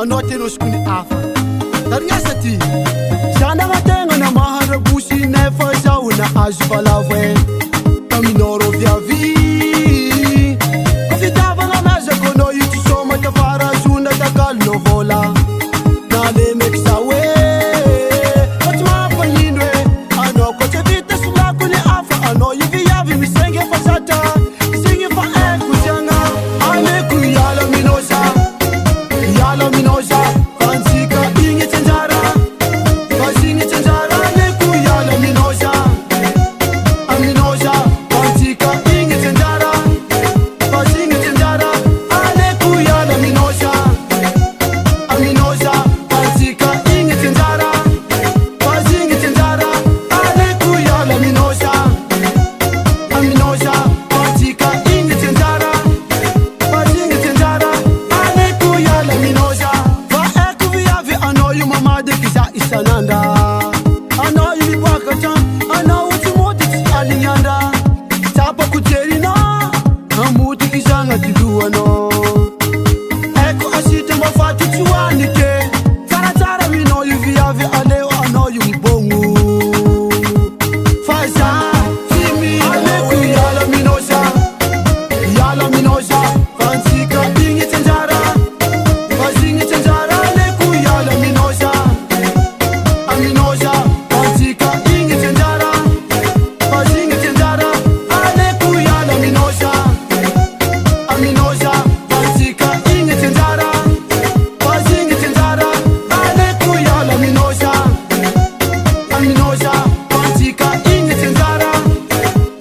anao tenosiko ny hafa tariasa ty zanagnategna na maharabosy nefa zaho na azo valavoe taminao rô viavy kofitiavagna anazako anao io tsy soma tafara zona takalonao vola na le meky za hoe fa tsy mahampagnino hoe anao ko tsy vita solako ny hafa anao io viavy misenge fa zatra zegny fa aiko zagna aleko iala minoza fantsika igny tsanjara fazigny tsanjara aleko iala minoza fantsika igny tsanjara fazigny tsanjara aleko iala minoza fantsika igny tsanjara fazigny tsanjara aleko iala minoza fantsika igny tsanjara fazigny tsanjara aleko iala minoza fa eko viavy anao io mamadeky za isanandra anao io miboaka tran anao tsy mody tsy alignandra tsapako jerina amotiky zagnaty lohanao eko asitra mafaty tsy hoanike tsaratsara minao io viavy aleo anao io mibogno fa za fimy aleko iala minoza fantsika igny tsanjara fazigny tsanjara aleko iala minoza fantsika igny tsanjara fazigny tsanjara aleko iala minoza fantsika igny tsanjara fazigny tsanjara aleko iala minoza fantsika igny tsanjara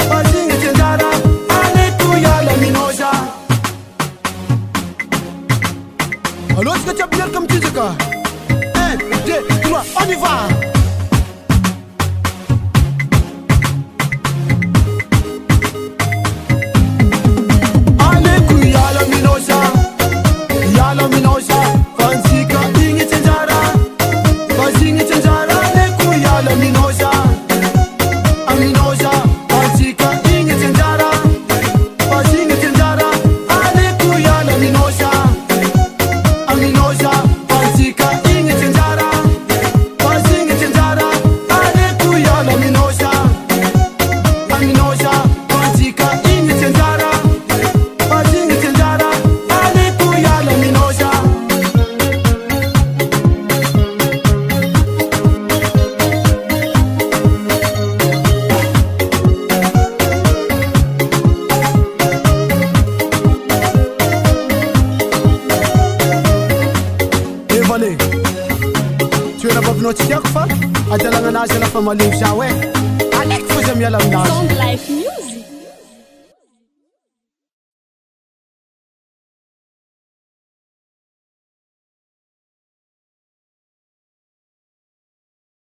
fazigny tsanjara aleko iala minoza Allô, est-ce que tu as bien comme tu dis quoi 1, 2, 3, on y va Aleko iala minoza fantsika igny tsanjara fazigny tsanjara aleko iala minoza fantsika igny tsanjara fazigny tsanjara aleko iala minoza fantsika igny tsanjara fazigny tsanjara aleko iala minoza fantsika igny tsanjara fazigny tsanjara aleko iala minoza Evalé toera bavinao tsy tiako fa adalagna anazy lafa malemy za hoe aleko fô za miala aminazy Sound Life Music.